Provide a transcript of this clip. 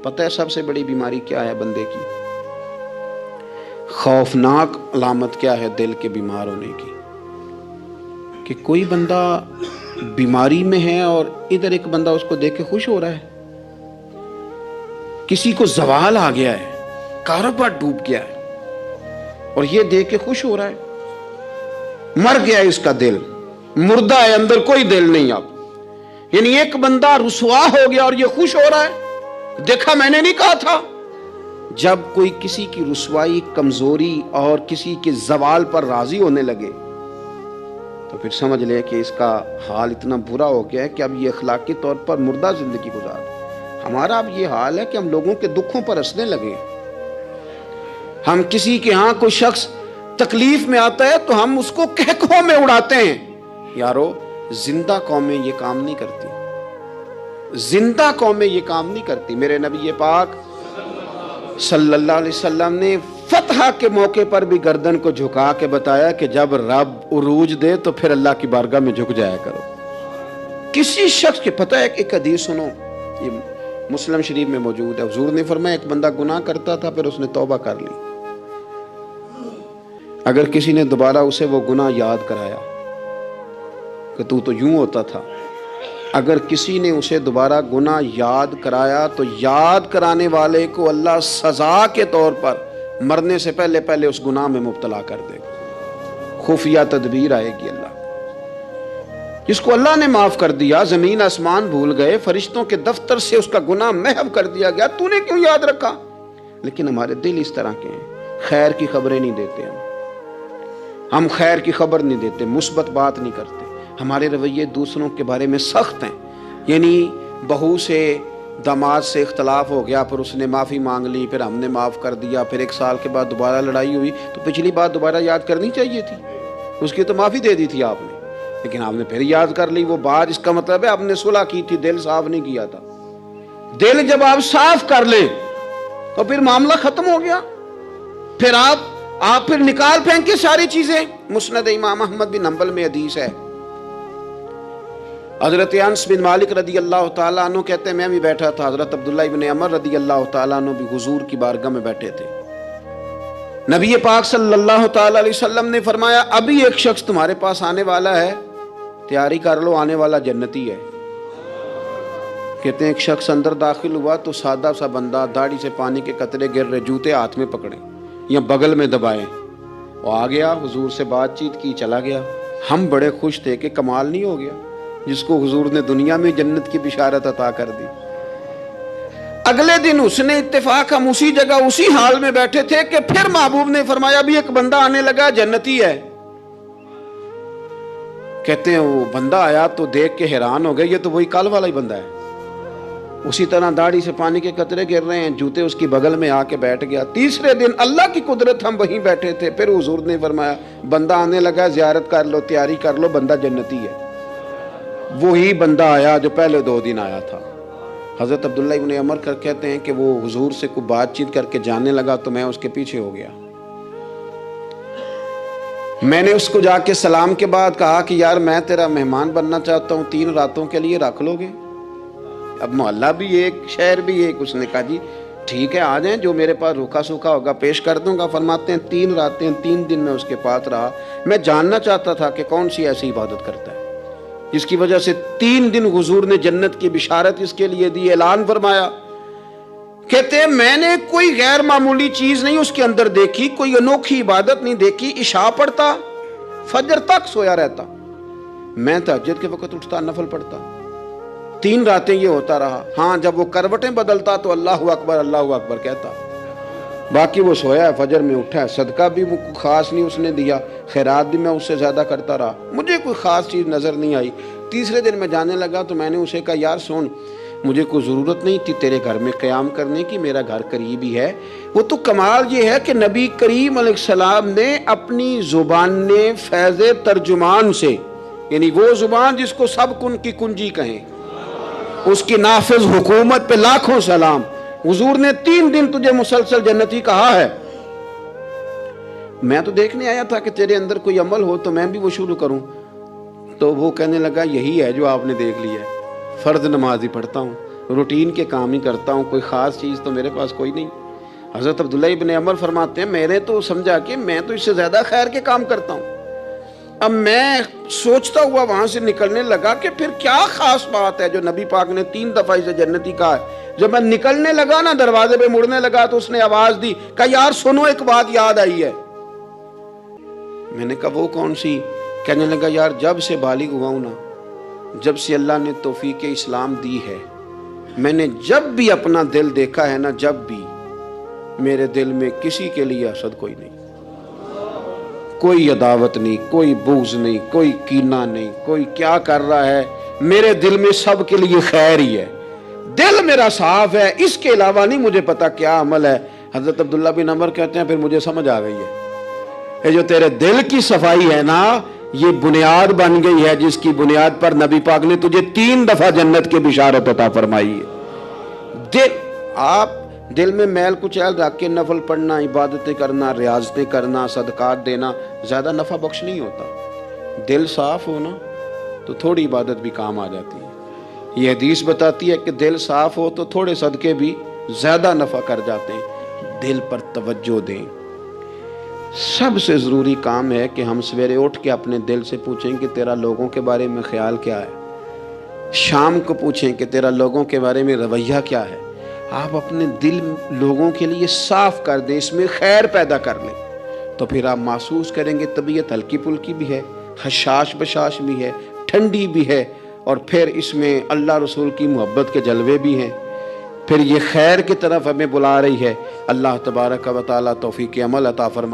پتہ ہے سب سے بڑی بیماری کیا ہے بندے کی؟ خوفناک علامت کیا ہے دل کے بیمار ہونے کی؟ کہ کوئی بندہ بیماری میں ہے اور ادھر ایک بندہ اس کو دیکھ کے خوش ہو رہا ہے. کسی کو زوال آ گیا ہے، کاروبار ڈوب گیا ہے اور یہ دیکھ کے خوش ہو رہا ہے. مر گیا ہے اس کا دل، مردہ ہے، اندر کوئی دل نہیں. اب یعنی ایک بندہ رسوا ہو گیا اور یہ خوش ہو رہا ہے، دیکھا میں نے نہیں کہا تھا. جب کوئی کسی کی رسوائی، کمزوری اور کسی کے زوال پر راضی ہونے لگے تو پھر سمجھ لے کہ اس کا حال اتنا برا ہو گیا ہے کہ اب یہ اخلاقی طور پر مردہ زندگی گزار. ہمارا اب یہ حال ہے کہ ہم لوگوں کے دکھوں پر ہنسنے لگے. ہم کسی کے ہاں کوئی شخص تکلیف میں آتا ہے تو ہم اس کو کہکہوں میں اڑاتے ہیں. یارو زندہ قومیں یہ کام نہیں کرتی، زندہ قومیں یہ کام نہیں کرتی. میرے نبی پاک صلی اللہ علیہ وسلم نے فتح کے موقع پر بھی گردن کو جھکا کے بتایا کہ جب رب عروج دے تو پھر اللہ کی بارگاہ میں جھک جایا کرو. کسی شخص کے پتہ ہے ایک حدیث سنو، یہ مسلم شریف میں موجود ہے. حضور نے فرمایا ایک بندہ گناہ کرتا تھا، پھر اس نے توبہ کر لی. اگر کسی نے دوبارہ اسے وہ گناہ یاد کرایا کہ تو یوں ہوتا تھا، اگر کسی نے اسے دوبارہ گناہ یاد کرایا تو یاد کرانے والے کو اللہ سزا کے طور پر مرنے سے پہلے پہلے اس گناہ میں مبتلا کر دے گا. خفیہ تدبیر آئے گی اللہ. جس کو اللہ نے معاف کر دیا، زمین آسمان بھول گئے، فرشتوں کے دفتر سے اس کا گناہ محو کر دیا گیا، تو نے کیوں یاد رکھا؟ لیکن ہمارے دل اس طرح کے ہیں، خیر کی خبریں نہیں دیتے. ہم خیر کی خبر نہیں دیتے، مثبت بات نہیں کرتے. ہمارے رویے دوسروں کے بارے میں سخت ہیں. یعنی بہو سے داماد سے اختلاف ہو گیا، پھر اس نے معافی مانگ لی، پھر ہم نے معاف کر دیا، پھر ایک سال کے بعد دوبارہ لڑائی ہوئی تو پچھلی بات دوبارہ یاد کرنی چاہیے تھی. اس کی تو معافی دے دی تھی آپ نے، لیکن آپ نے پھر یاد کر لی وہ بات. اس کا مطلب ہے آپ نے صلح کی تھی، دل صاف نہیں کیا تھا. دل جب آپ صاف کر لیں تو پھر معاملہ ختم ہو گیا. پھر آپ پھر نکال پھینکے ساری چیزیں. مسند امام احمد بن حنبل میں حدیث ہے، حضرت انس بن مالک رضی اللہ تعالیٰ عنہ کہتے ہیں میں بھی بیٹھا تھا، حضرت عبداللہ ابن عمر رضی اللہ تعالیٰ عنہ بھی حضور کی بارگاہ میں بیٹھے تھے. نبی پاک صلی اللہ تعالیٰ علیہ وسلم نے فرمایا ابھی ایک شخص تمہارے پاس آنے والا ہے، تیاری کر لو، آنے والا جنتی ہے. کہتے ہیں ایک شخص اندر داخل ہوا تو سادہ سا بندہ، داڑھی سے پانی کے قطرے گر رہے، جوتے ہاتھ میں پکڑے یا بغل میں دبائے، وہ آ گیا، حضور سے بات چیت کی، چلا گیا. ہم بڑے خوش تھے کہ کمال نہیں ہو گیا جس کو حضور نے دنیا میں جنت کی بشارت عطا کر دی. اگلے دن اس نے اتفاق، ہم اسی جگہ اسی حال میں بیٹھے تھے کہ پھر محبوب نے فرمایا ابھی ایک بندہ آنے لگا، جنتی ہے. کہتے ہیں وہ بندہ آیا تو دیکھ کے حیران ہو گئے، یہ تو وہی کل والا ہی بندہ ہے. اسی طرح داڑھی سے پانی کے قطرے گر رہے ہیں، جوتے اس کی بغل میں آ کے بیٹھ گیا. تیسرے دن اللہ کی قدرت ہم وہیں بیٹھے تھے، پھر حضور نے فرمایا بندہ آنے لگا، زیارت کر لو، تیاری کر لو، بندہ جنتی ہے. وہی بندہ آیا جو پہلے 2 دن آیا تھا. حضرت عبداللہ ابن عمر کہتے ہیں کہ وہ حضور سے کوئی بات چیت کر کے جانے لگا تو میں اس کے پیچھے ہو گیا. میں نے اس کو جا کے سلام کے بعد کہا کہ یار میں تیرا مہمان بننا چاہتا ہوں، 3 راتوں کے لیے رکھ لو گے؟ اب محلہ بھی ایک، شہر بھی ایک. اس نے کہا جی ٹھیک ہے، آ جائیں، جو میرے پاس روکھا سوکھا ہوگا پیش کر دوں گا. فرماتے ہیں 3 راتیں 3 دن میں اس کے پاس رہا. میں جاننا چاہتا تھا کہ کون سی ایسی عبادت کرتا ہے جس کی وجہ سے 3 دن حضور نے جنت کی بشارت اس کے لیے دی، اعلان فرمایا. کہتے ہیں میں نے کوئی غیر معمولی چیز نہیں اس کے اندر دیکھی، کوئی انوکھی عبادت نہیں دیکھی. عشاء پڑھتا، فجر تک سویا رہتا، میں تہجد کے وقت اٹھتا، نفل پڑھتا. 3 راتیں یہ ہوتا رہا. ہاں جب وہ کروٹیں بدلتا تو اللہ اکبر اللہ اکبر کہتا. باقی وہ سویا ہے، فجر میں اٹھا ہے. صدقہ بھی خاص نہیں اس نے دیا، خیرات بھی میں اس سے زیادہ کرتا رہا، مجھے کوئی خاص چیز نظر نہیں آئی. تیسرے دن میں جانے لگا تو میں نے اسے کہا یار سن، مجھے کوئی ضرورت نہیں تھی تیرے گھر میں قیام کرنے کی، میرا گھر قریب ہی ہے. وہ تو کمال یہ ہے کہ نبی کریم علیہ السلام نے اپنی زبان فیض ترجمان سے، یعنی وہ زبان جس کو سب کن کی کنجی کہیں، اس کی نافذ حکومت پہ لاکھوں سلام. حضور نے 3 دن تجھے مسلسل جنتی کہا ہے. میں تو دیکھنے آیا تھا کہ تیرے اندر کوئی عمل ہو تو میں بھی وہ شروع کروں. تو وہ کہنے لگا یہی ہے جو آپ نے دیکھ لیا ہے، فرض نماز ہی پڑھتا ہوں، روٹین کے کام ہی کرتا ہوں، کوئی خاص چیز تو میرے پاس کوئی نہیں۔ حضرت عبداللہ ابن عمر فرماتے ہیں میں نے تو سمجھا کہ میں تو اس سے زیادہ خیر کے کام کرتا ہوں۔ اب میں سوچتا ہوا وہاں سے نکلنے لگا کہ پھر کیا خاص بات ہے جو نبی پاک نے 3 دفعہ اسے جنتی کہا ہے۔ جب میں نکلنے لگا نا، دروازے پہ مڑنے لگا تو اس نے آواز دی، کہا یار سنو، ایک بات یاد آئی ہے۔ میں نے کہا وہ کون سی؟ کہنے لگا یار جب سے بالغ ہوا ہوں نا، جب سے اللہ نے توفیق اسلام دی ہے، میں نے جب بھی اپنا دل دیکھا ہے نا، جب بھی میرے دل میں کسی کے لیے حسد کوئی نہیں، کوئی عداوت نہیں، کوئی بغض نہیں، کوئی کینہ نہیں، کوئی کیا کر رہا ہے، میرے دل میں سب کے لیے خیر ہی ہے، دل میرا صاف ہے، اس کے علاوہ نہیں مجھے پتا کیا عمل ہے۔ حضرت عبداللہ بن عمر کہتے ہیں پھر مجھے سمجھ آ گئی ہے، یہ جو تیرے دل کی صفائی ہے نا، یہ بنیاد بن گئی ہے جس کی بنیاد پر نبی پاک نے تجھے 3 دفعہ جنت کی بشارت عطا فرمائی ہے۔ آپ دل میں میل کچیل رکھ کے نفل پڑھنا، عبادتیں کرنا، ریاضتیں کرنا، صدقات دینا زیادہ نفع بخش نہیں ہوتا۔ دل صاف ہونا تو تھوڑی عبادت بھی کام آ جاتی ہے۔ یہ حدیث بتاتی ہے کہ دل صاف ہو تو تھوڑے صدقے بھی زیادہ نفع کر جاتے ہیں۔ دل پر توجہ دیں۔ سب سے ضروری کام ہے کہ ہم سویرے اٹھ کے اپنے دل سے پوچھیں کہ تیرا لوگوں کے بارے میں خیال کیا ہے، شام کو پوچھیں کہ تیرا لوگوں کے بارے میں رویہ کیا ہے۔ آپ اپنے دل لوگوں کے لیے صاف کر دیں، اس میں خیر پیدا کر لیں، تو پھر آپ محسوس کریں گے طبیعت ہلکی پھلکی بھی ہے، حشاش بشاش بھی ہے، ٹھنڈی بھی ہے، اور پھر اس میں اللہ رسول کی محبت کے جلوے بھی ہیں۔ پھر یہ خیر کی طرف ہمیں بلا رہی ہے۔ اللہ تبارک و تعالیٰ توفیق عمل عطا فرمائے۔